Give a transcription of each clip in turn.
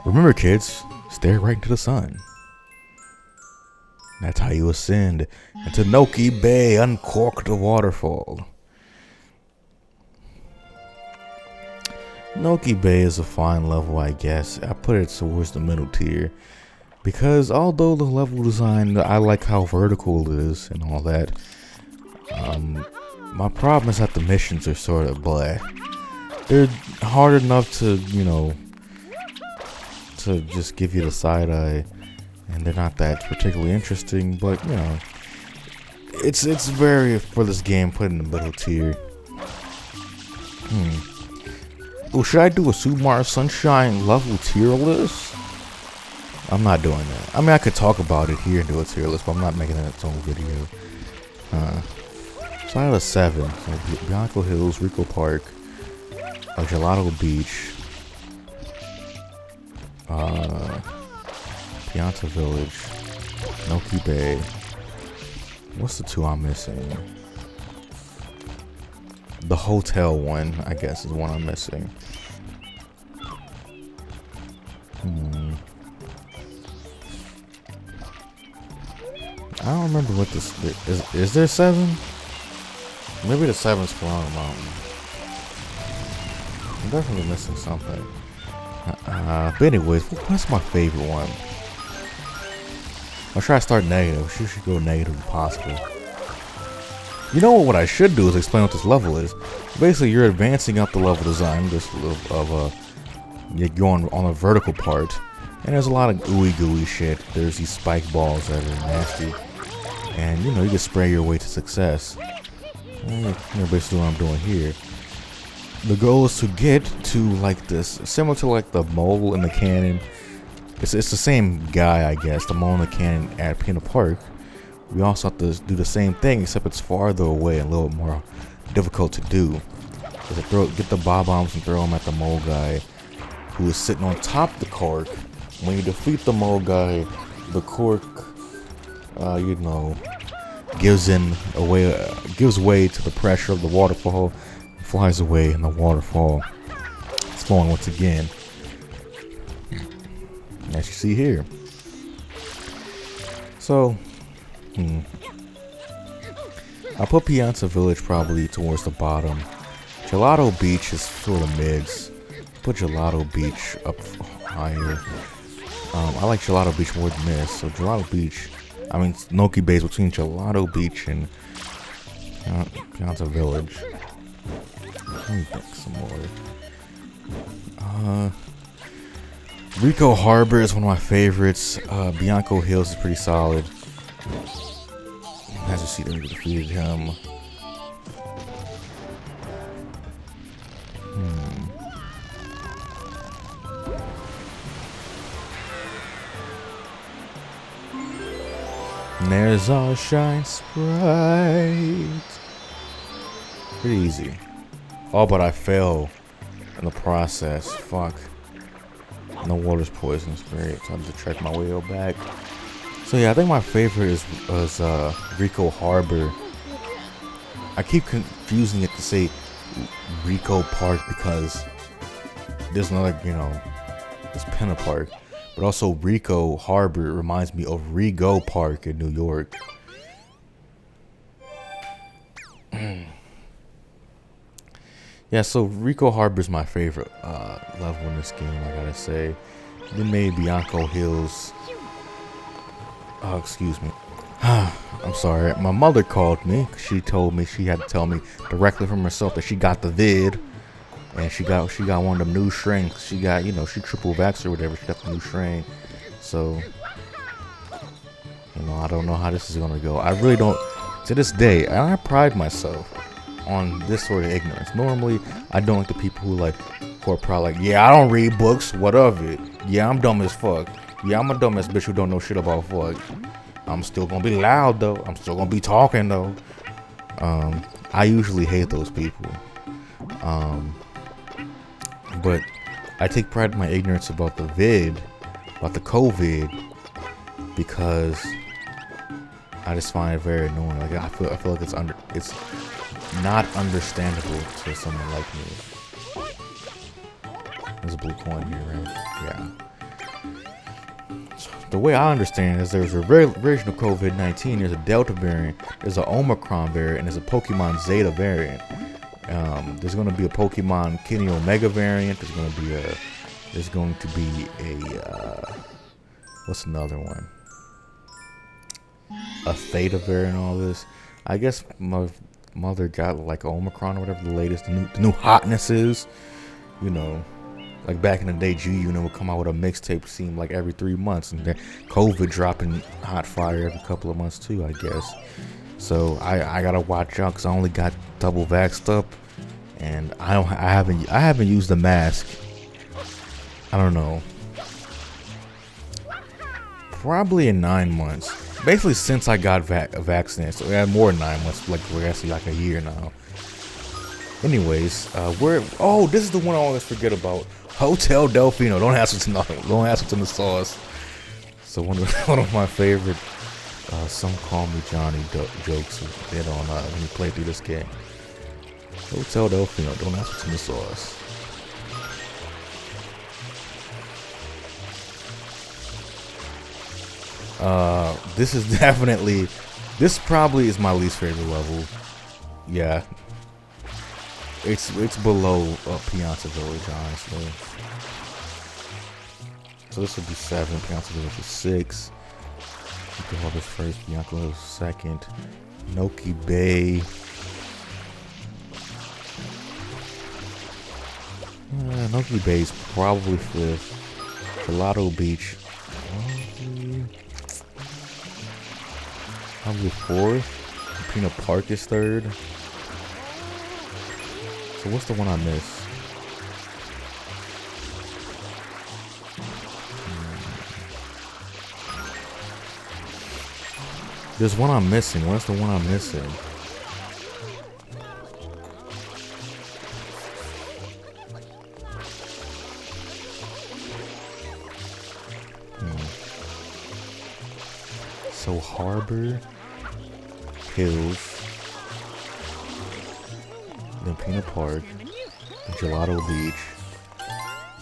Remember, kids, stare right into the sun. That's how you ascend into Noki Bay, uncork the waterfall. Noki Bay is a fine level, I guess. I put it towards the middle tier. Because although the level design, I like how vertical it is and all that. My problem is that the missions are sort of blah. They're hard enough to, to just give you the side eye. And they're not that particularly interesting, but, it's very, for this game, put in the middle tier. Well, should I do a Super Mario Sunshine level tier list? I'm not doing that. I mean, I could talk about it here and do a tier list, but I'm not making that its own video. So I have a 7. So Bianco Hills, Rico Park, Gelato Beach, Pianta Village, Noki Bay. What's the 2 I'm missing? The hotel one, I guess, is one I'm missing. I don't remember what this is. There 7? Maybe the 7's Corona Mountain. I'm definitely missing something. But anyways, what's my favorite one? I'll try to start negative. She should go negative if possible. You know what I should do is explain what this level is. Basically, you're advancing up the level design. You're going on a vertical part, and there's a lot of ooey gooey shit. There's these spike balls that are nasty, and you can spray your way to success. And basically what I'm doing here. The goal is to get to like this, similar to like the mole in the cannon. It's the same guy, I guess. The mole in the cannon at Pimp Park. We also have to do the same thing, except it's farther away and a little more difficult to do. Get the bob-bombs and throw them at the mole guy, who is sitting on top of the cork. When you defeat the mole guy, the cork, gives way to the pressure of the waterfall, flies away, and the waterfall is flowing once again. As you see here. So, I put Pianta Village probably towards the bottom. Gelato Beach is sort of mids. Put Gelato Beach up higher. I like Gelato Beach more than this. So Noki Bay is between Gelato Beach and Pianta Village. Let me think some more. Rico Harbor is one of my favorites. Bianco Hills is pretty solid. As you see, they defeated him. And there's our Shine Sprite. Pretty easy. Oh, but I fell in the process. Fuck. No water's poisonous. Great. So I have to check my way back. So yeah, I think my favorite is Rico Harbor. I keep confusing it to say Rico Park because there's another, there's Pimp Park. But also Rico Harbor reminds me of Rego Park in New York. Yeah, so Rico Harbor is my favorite level in this game, I gotta say. Then maybe Bianco Hills. Oh, excuse me. I'm sorry. My mother called me. She told me she had to tell me directly from herself that she got the vid. And she got one of them new strings. She got, she triple vax or whatever. She got the new string. So, I don't know how this is gonna go. I really don't. To this day, and I pride myself on this sort of ignorance. Normally, I don't like the people who are probably like, yeah, I don't read books. What of it? Yeah, I'm dumb as fuck. Yeah, I'm a dumbass bitch who don't know shit about fuck. I'm still gonna be loud though. I'm still gonna be talking though. I usually hate those people. But I take pride in my ignorance about the COVID, because I just find it very annoying. Like I feel like it's not understandable to someone like me. There's a blue coin here, right? Yeah. the way I understand it is there's a version of COVID-19. There's a Delta variant, there's an Omicron variant, and there's a Pokemon Zeta variant. There's going to be a Pokemon Kenny Omega variant. There's going to be a what's another one? A Theta variant. And all this. I guess my mother got like Omicron or whatever the latest, the new hotness is. You know, like back in the day, G Unit would come out with a mixtape, seemed like every 3 months, and then COVID dropping hot fire every couple of months too, I guess. So I gotta watch out because I only got double vaxxed up, and I haven't used the mask. I don't know. Probably in 9 months. Basically since I got vaccinated. So we had more than 9 months. Like we're actually like a year now. Anyways, this is the one I always forget about. Hotel Delfino. Don't ask what's in the sauce. So one of my favorite some call me Johnny jokes did on when you play through this game. Hotel Delfino. Don't ask what's in the sauce. This probably is my least favorite level. Yeah. It's below Pianta Village, honestly. So this would be 7, Pianta Village is 6. Alcohol is first, Bianco is second. Noki Bay. Noki Bay is probably 5th. Gelato Beach. Probably 4th. Pina Park is 3rd. So what's the one I missed? There's one I'm missing. What's the one I'm missing? So Harbor, Hills, then Pina Park, Gelato Beach.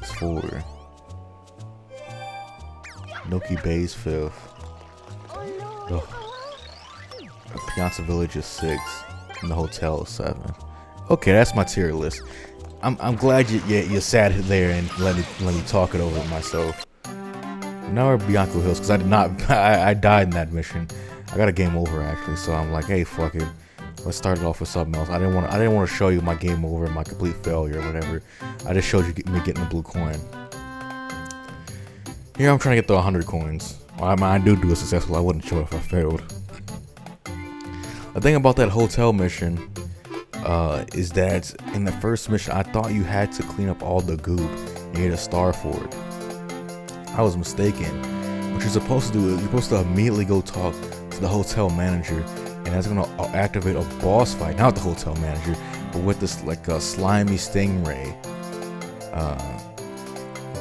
It's 4. Noki Bay's 5th. Piazza Village is 6, and the hotel is 7. Okay, that's my tier list. I'm glad you sat there and let me talk it over myself. Now we're at Bianco Hills because I died in that mission. I got a game over actually, so I'm like, hey, fuck it. Let's start it off with something else. I didn't want to show you my game over and my complete failure or whatever. I just showed you me getting a blue coin. Here I'm trying to get the 100 coins. Well, I do it successful. I wouldn't show it if I failed. The thing about that hotel mission is that in the first mission, I thought you had to clean up all the goop and get a star for it. I was mistaken. What you're supposed to do is you're supposed to immediately go talk to the hotel manager, and that's gonna activate a boss fight. Not the hotel manager, but with this like a slimy stingray,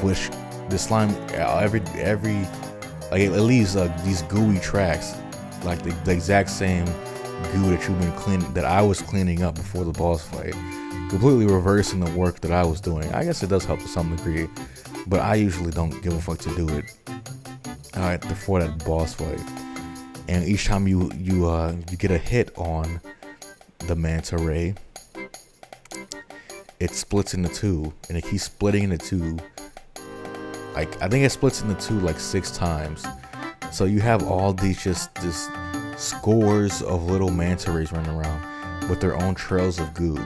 which the slime every like it leaves these gooey tracks, like the exact same goo that you've been cleaning, that I was cleaning up before the boss fight, completely reversing the work that I was doing. I guess it does help to some degree, but I usually don't give a fuck to do it before that boss fight. And each time you get a hit on the manta ray, it splits into 2, and it keeps splitting into 2. Like I think it splits into 2 like 6 times. So you have all these just scores of little manta rays running around with their own trails of goo,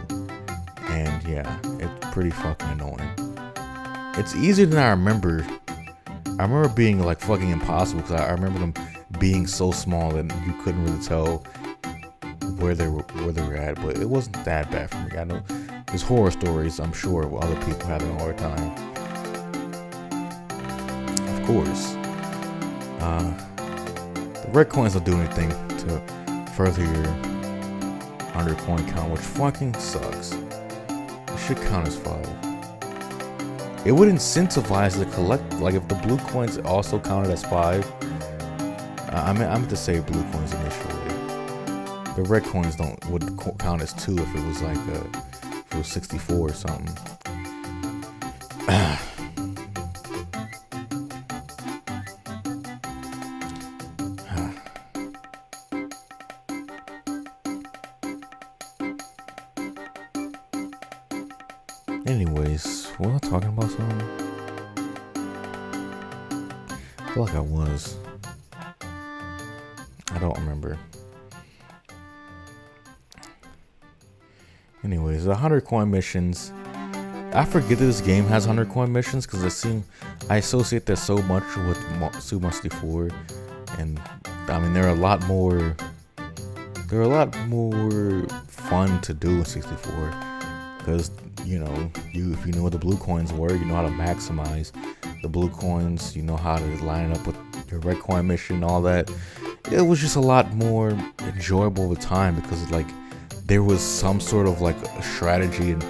and yeah, it's pretty fucking annoying. It's easier than I remember. I remember being like fucking impossible because I remember them being so small that you couldn't really tell where they were at, but it wasn't that bad for me. I know there's horror stories, I'm sure, with other people having a hard time. Of course. The red coins don't do anything to further your 100 coin count, which fucking sucks. It should count as 5. It would incentivize the collect, like if the blue coins also counted as 5. I meant to say blue coins initially. The red coins would count as 2 if it was like if it was 64 or something. Anyways, was I talking about something? I feel like I was. I don't remember. Anyways, the 100 coin missions. I forget that this game has 100 coin missions because I associate that so much with Super Mario 64, and I mean they're a lot more fun to do in 64 because you know if you know what the blue coins were, you know how to maximize the blue coins, you know how to line it up with your red coin mission, all that. It was just a lot more enjoyable with time because like there was some sort of like a strategy and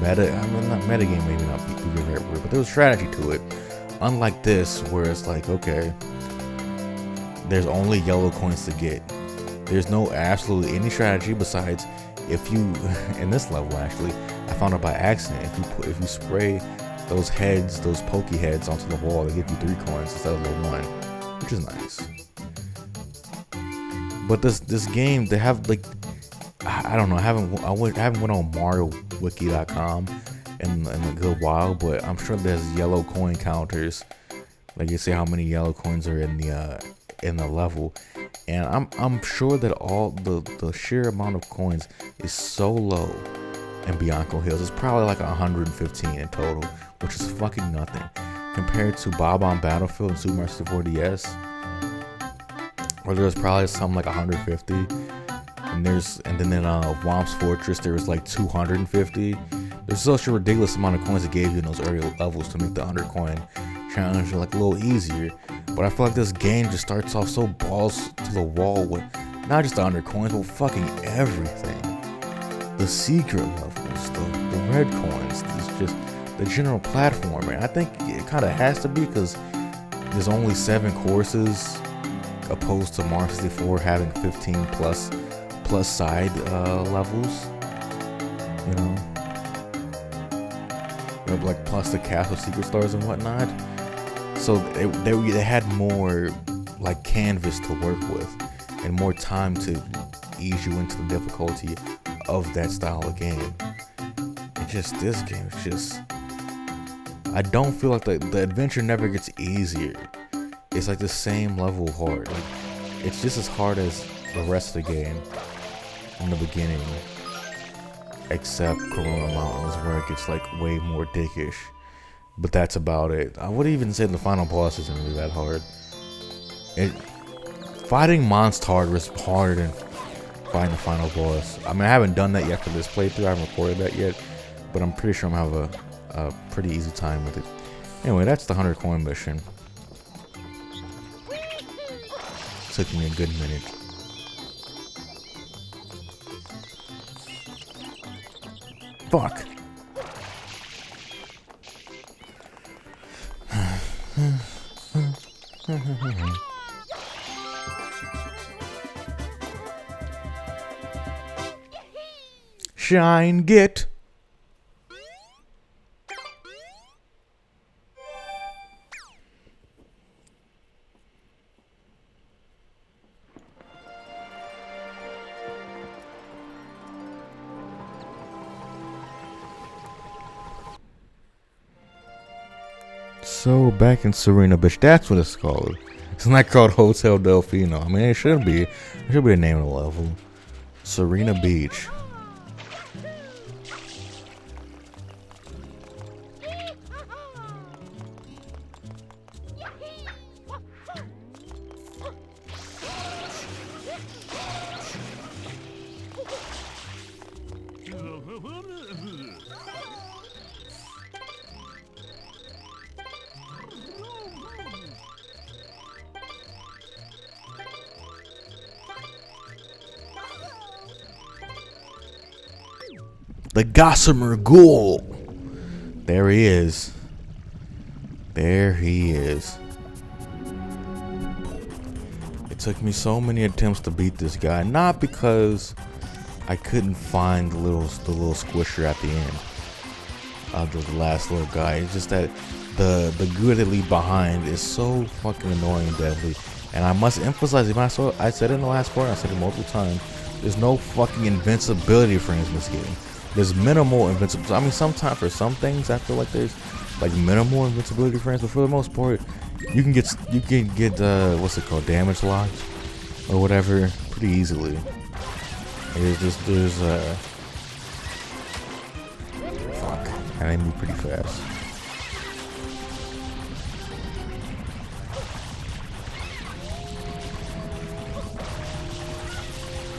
meta. I mean, not meta game, maybe not be the right word, but there was strategy to it. Unlike this, where it's like, okay, there's only yellow coins to get. There's no absolutely any strategy besides if you in this level actually, I found out by accident. If you spray those heads, those pokey heads onto the wall, they give you 3 coins instead of the 1, which is nice. But this game, they have like, I don't know. I haven't went on MarioWiki.com in a good while, but I'm sure there's yellow coin counters. Like you see how many yellow coins are in the level, and I'm sure that all the sheer amount of coins is so low in Bianco Hills. It's probably like 115 in total, which is fucking nothing compared to Bob on Battlefield and Super Mario 64 DS, where there's probably something like 150. And then in Womp's Fortress there was like 250. There's such a ridiculous amount of coins it gave you in those early levels to make the 100 coin challenge like a little easier. But I feel like this game just starts off so balls to the wall with not just the 100 coins, but fucking everything. The secret levels, the red coins, it's just the general platforming. I think it kind of has to be because there's only 7 courses opposed to Mario 64 having 15 plus side levels, you know, like plus the castle secret stars and whatnot. So they had more like canvas to work with and more time to ease you into the difficulty of that style of game. And just this game, it's just, I don't feel like the adventure never gets easier. It's like the same level of hard. Like it's just as hard as the rest of the game in the beginning, except Corona Mountains, where it gets like way more dickish. But that's about it. I would even say the final boss isn't really that hard. Fighting Monstard was harder than fighting the final boss. I mean, I haven't done that yet for this playthrough. I haven't recorded that yet, but I'm pretty sure I'm gonna have a pretty easy time with it. Anyway, that's the 100 coin mission. Took me a good minute. Fuck. Shine, get. So back in Serena Beach, that's what it's called. It's not called Hotel Delfino. I mean, it should be. It should be the name of the level. Serena Beach. The Gossamer Ghoul. There he is. There he is. It took me so many attempts to beat this guy, not because I couldn't find the little squisher at the end of the last little guy. It's just that the goo they leave behind is so fucking annoying and deadly. And I must emphasize, even I said it in the last part, I said it multiple times, there's no fucking invincibility frames in this game. there's minimal invincibility. I mean, sometimes for some things, I feel like there's like minimal invincibility frames, but for the most part, you can get what's it called, damage locked or whatever, pretty easily. There's fuck, and they move pretty fast.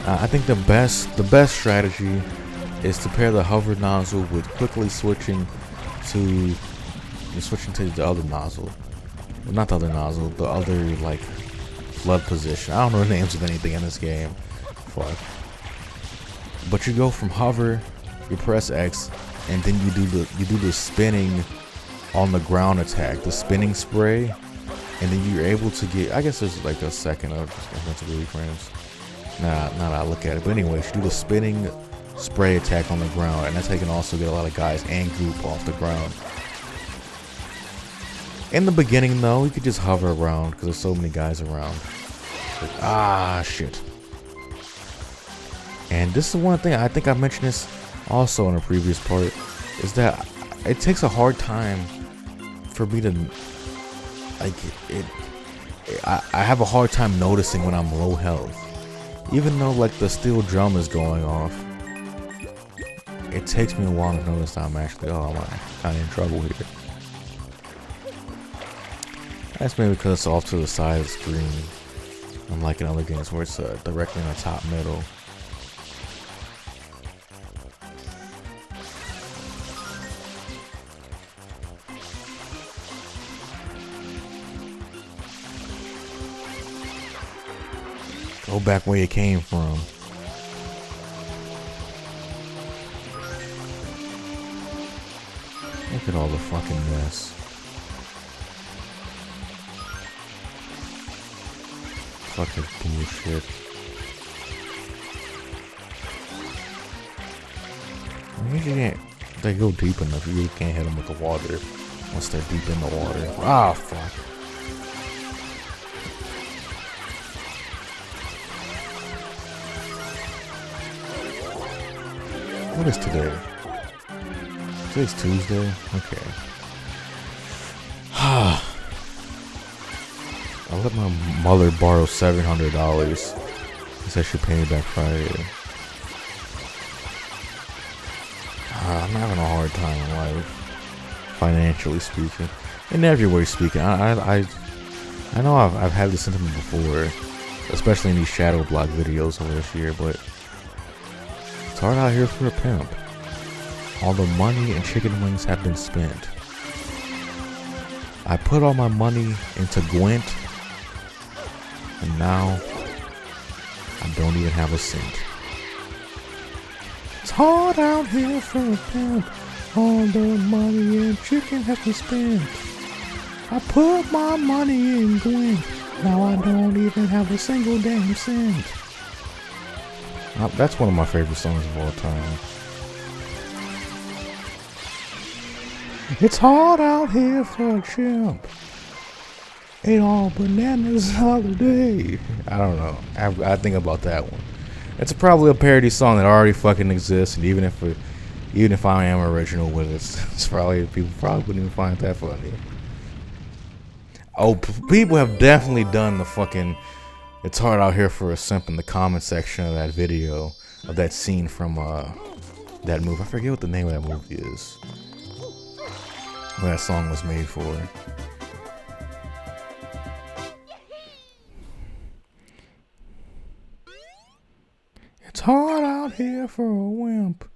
I think the best strategy is to pair the hover nozzle with quickly switching to the other nozzle. Well, not the other nozzle, the other like flood position. I don't know the names of anything in this game. Fuck. But you go from hover, you press X, and then you do the spinning on the ground attack, the spinning spray, and then you're able to get. I guess there's like a second of invincibility frames. Nah, I look at it. But anyways, you do the spinning spray attack on the ground, and that's how you can also get a lot of guys and group off the ground. In the beginning, though, you could just hover around because there's so many guys around. Like, ah, shit. And this is one thing, I think I mentioned this also in a previous part, is that it takes a hard time for me to, like, I have a hard time noticing when I'm low health. Even though like the steel drum is going off, it takes me a while to notice I'm actually, I'm kind of in trouble here. That's maybe because it's off to the side of the screen, unlike in other games where it's directly in the top middle. Go back where you came from. Look at all the fucking mess. Fucking bullshit. You can't. They go deep enough. You can't hit them with the water once they're deep in the water. Ah, fuck. What is today? Today's Tuesday? Okay. I let my mother borrow $700. She said she'd pay me back Friday. I'm having a hard time in life, financially speaking. In every way speaking. I know I've had this sentiment before, especially in these shadow block videos over this year, but it's hard out here for a pimp. All the money and chicken wings have been spent. I put all my money into Gwent, and now I don't even have a cent. It's hard out here for a pimp. All the money and chicken has been spent. I put my money in Gwent. Now I don't even have a single damn cent. That's one of my favorite songs of all time. It's hard out here for a chimp. Ate all bananas the other day. I don't know. I think about that one. It's probably a parody song that already fucking exists, and even if I am original with it, it's probably people probably wouldn't even find that funny. Oh, people have definitely done the fucking "It's hard out here for a simp" in the comment section of that video, of that scene from that movie. I forget what the name of that movie is. What that song was made for. It's hard out here for a wimp.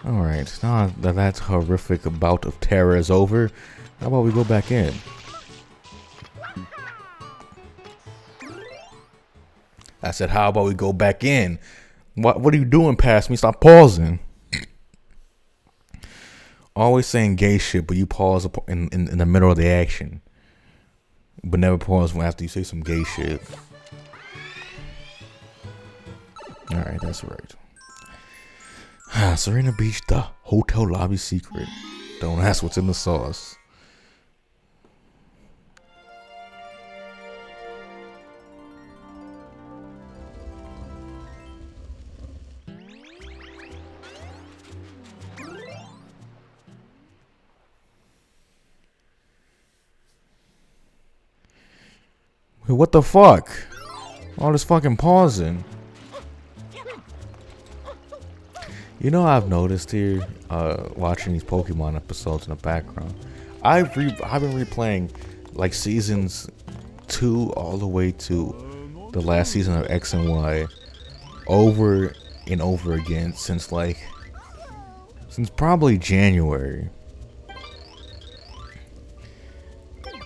Alright, now that that horrific bout of terror is over, how about we go back in? I said, how about we go back in? What are you doing past me? Stop pausing. Always saying gay shit, but you pause in the middle of the action. But never pause after you say some gay shit. Alright, that's right. Serena Beach, the hotel lobby secret. Don't ask what's in the sauce. Wait, what the fuck? All this fucking pausing. You know, I've noticed here, watching these Pokemon episodes in the background, I've been replaying like seasons 2 all the way to the last season of X and Y over and over again since probably January,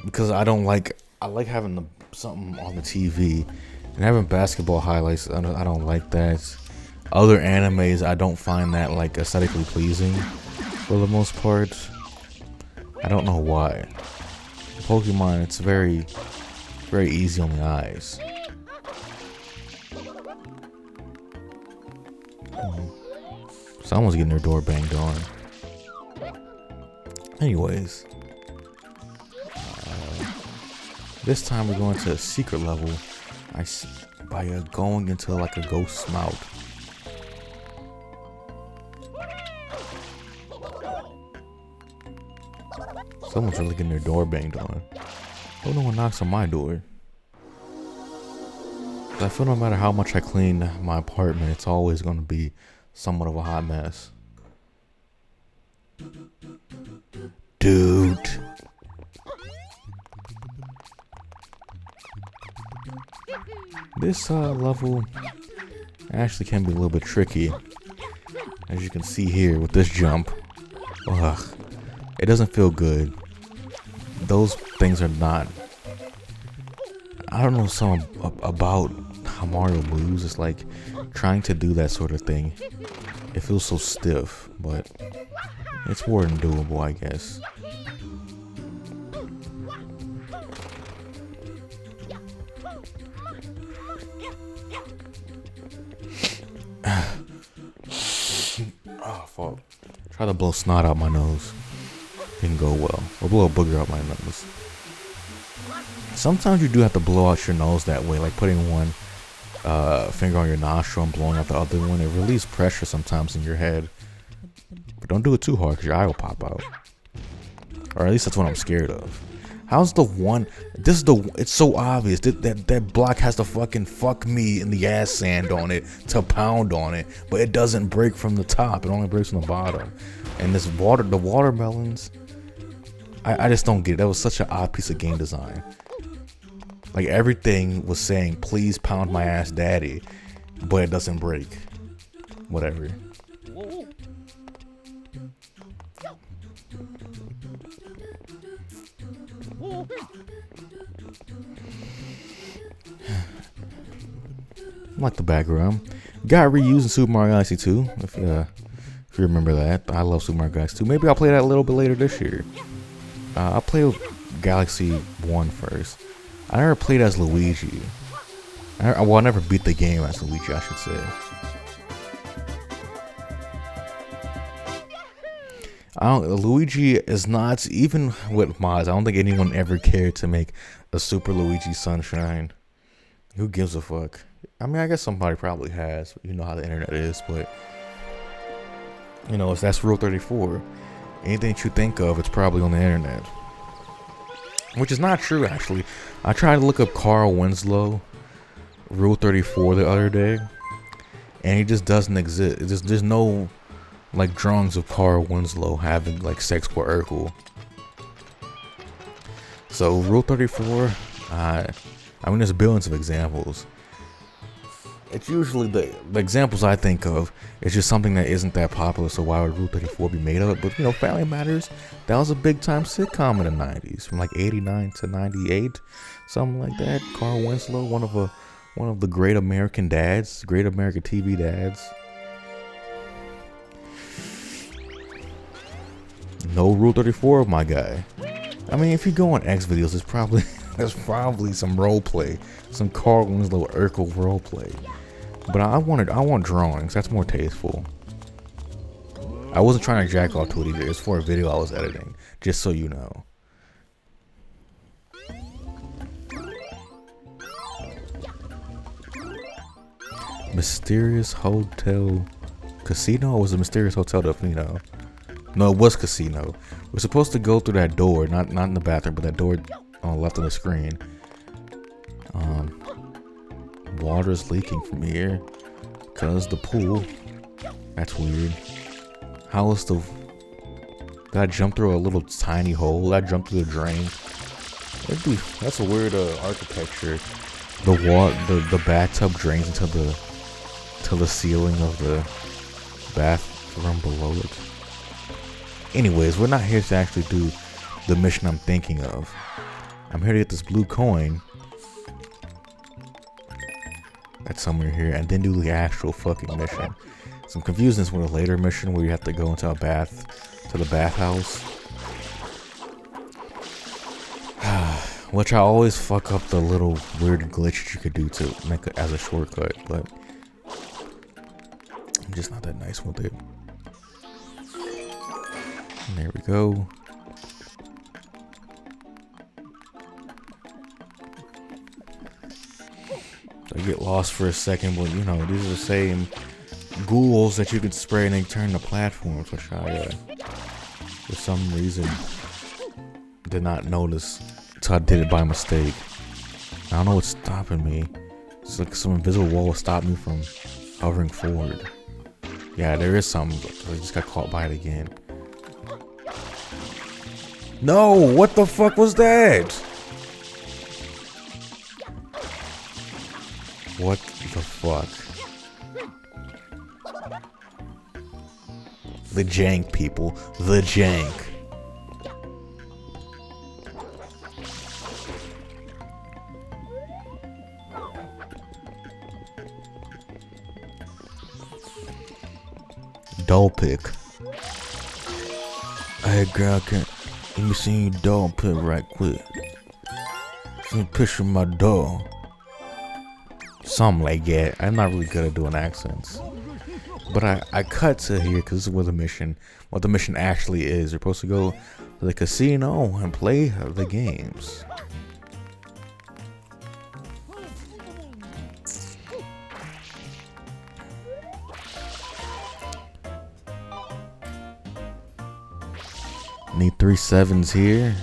because I like having something on the TV, and having basketball highlights, I don't like that. Other animes, I don't find that like aesthetically pleasing for the most part. I don't know why. Pokemon, it's very, very easy on the eyes. Someone's getting their door banged on. Anyways, this time we're going to a secret level. By going into like a ghost mouth. Someone's really getting their door banged on. Hope no one knocks on my door. I feel no matter how much I clean my apartment, it's always going to be somewhat of a hot mess. Dude. This level actually can be a little bit tricky. As you can see here with this jump. Ugh. It doesn't feel good. Those things are not... I don't know something about how Mario moves. It's like trying to do that sort of thing. It feels so stiff, but it's more than doable, I guess. Oh, fuck. Try to blow snot out my nose. Didn't go well. Or blow a booger out my nose. Sometimes you do have to blow out your nose that way, like putting one finger on your nostril and blowing out the other one. It relieves pressure sometimes in your head. But don't do it too hard because your eye will pop out. Or at least that's what I'm scared of. How's the one? It's so obvious. That block has the fucking fuck me in the ass sand on it to pound on it. But it doesn't break from the top. It only breaks from the bottom. And the watermelons, I just don't get it. That was such an odd piece of game design. Like everything was saying, please pound my ass daddy. But it doesn't break. Whatever. I like the background. Got reused in Super Mario Galaxy 2. If you remember that. I love Super Mario Galaxy 2. Maybe I'll play that a little bit later this year. I'll play Galaxy 1 first. I never played as Luigi. I never beat the game as Luigi, I should say. Luigi is not, even with mods, I don't think anyone ever cared to make a Super Luigi Sunshine. Who gives a fuck? I mean, I guess somebody probably has. You know how the internet is, but you know, that's Rule 34. Anything that you think of, it's probably on the internet. Which is not true, actually. I tried to look up Carl Winslow Rule 34 the other day, and he just doesn't exist. There's no like drawings of Carl Winslow having like sex with Urkel. So Rule 34, I mean, there's billions of examples. It's usually the examples I think of. It's just something that isn't that popular, so why would Rule 34 be made of it? But you know, Family Matters, that was a big time sitcom in the 90s, from like 89 to 98, something like that. Carl Winslow, one of the great American dads, great American TV dads. No Rule 34, my guy. I mean, if you go on X videos, there's probably some role play, some Carl Winslow Urkel role play. But I want drawings. That's more tasteful. I wasn't trying to jack off to it either. It's for a video I was editing, just so you know. Mysterious Hotel Casino? Or was it Mysterious Hotel Delfino? No, it was Casino. We're supposed to go through that door, not in the bathroom, but that door on the left of the screen. Water's leaking from here. Cause the pool. That's weird. How is the... Did I jump through a little tiny hole? Did I jump through the drain? That's a weird architecture. The bathtub drains into the ceiling of the bathroom below it. Anyways, we're not here to actually do the mission I'm thinking of. I'm here to get this blue coin. That's somewhere here, and then do the actual fucking mission. So I'm confusing this with a later mission where you have to go into a bath, to the bathhouse. Which I always fuck up the little weird glitch that you could do to make it as a shortcut, but I'm just not that nice with it. And there we go. I get lost for a second, but you know, these are the same ghouls that you can spray and they turn to platforms, which I, for some reason, did not notice until I did it by mistake. I don't know what's stopping me. It's like some invisible wall stopped me from hovering forward. Yeah, there is something, but I just got caught by it again. No, what the fuck was that? What the fuck? The jank, people. The jank. Doll pick. Hey girl, let me see your doll pick right quick. See a picture of my doll. Something like that. I'm not really good at doing accents. But I cut to here because this is where the mission, what the mission actually is. You're supposed to go to the casino and play the games. Need 3 7s here.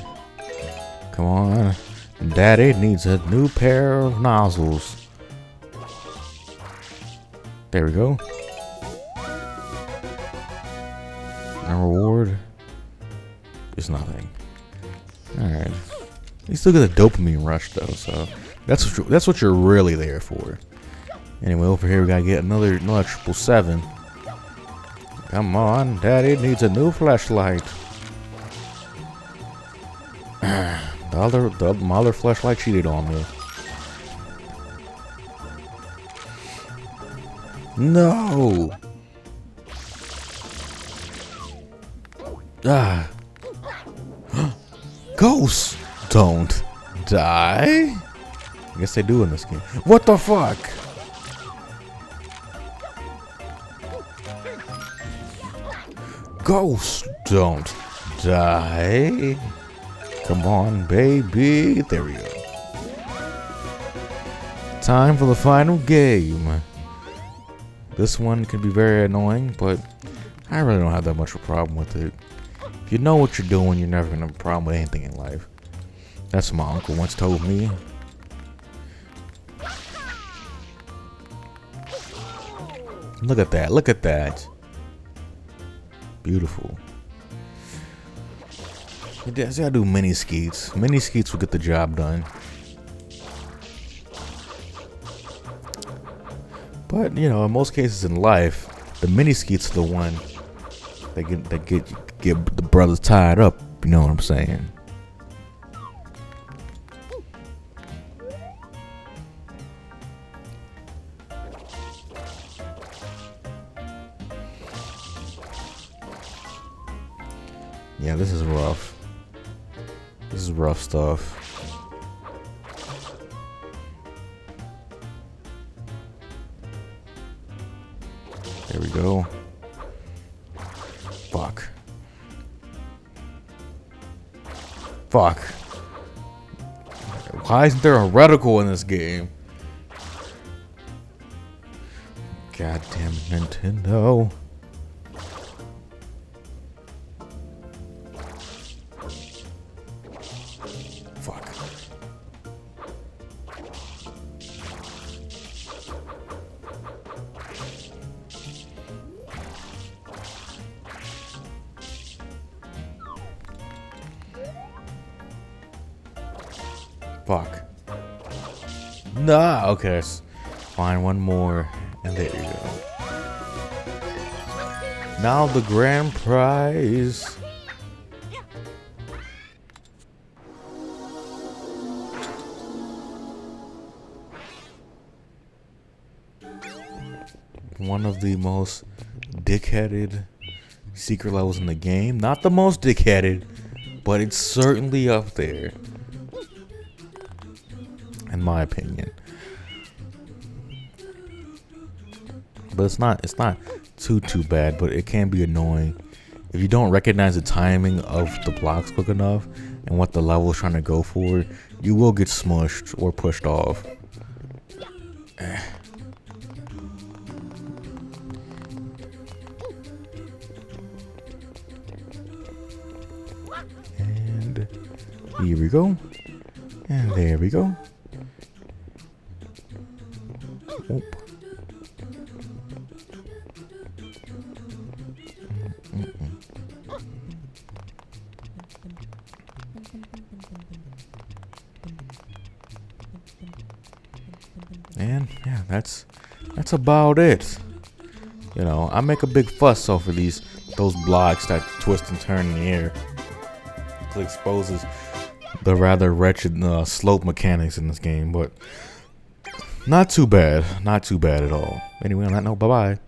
Come on. Daddy needs a new pair of nozzles. There we go. And reward is nothing. Alright. You still get a dopamine rush though, so that's what you're really there for. Anyway, over here we gotta get another 777. Come on, Daddy needs a new flashlight. My other flashlight cheated on me. No. Ah. Ghosts don't die. I guess they do in this game. What the fuck? Ghosts don't die. Come on, baby. There we go. Time for the final game. This one can be very annoying, but I really don't have that much of a problem with it. If you know what you're doing, you're never gonna have a problem with anything in life. That's what my uncle once told me. Look at that. Look at that. Beautiful. See, I do mini skeets. Mini skeets will get the job done. But you know, in most cases in life, the mini skeets are the one that get the brothers tied up. You know what I'm saying? Yeah, this is rough. This is rough stuff. we go. Fuck. Fuck. Why isn't there a reticle in this game? Goddamn Nintendo. Fuck. Fuck. Nah, okay. Let's find one more. And there you go. Now the grand prize. One of the most dickheaded secret levels in the game. Not the most dickheaded, but it's certainly up there. In my opinion. But it's not too bad, but it can be annoying if you don't recognize the timing of the blocks quick enough and what the level is trying to go for. You will get smushed or pushed off. And here we go, and there we go. Oop. And yeah, that's about it. You know, I make a big fuss over those blocks that twist and turn in the air. It exposes the rather wretched slope mechanics in this game, but not too bad at all. Anyway, on that note, bye bye.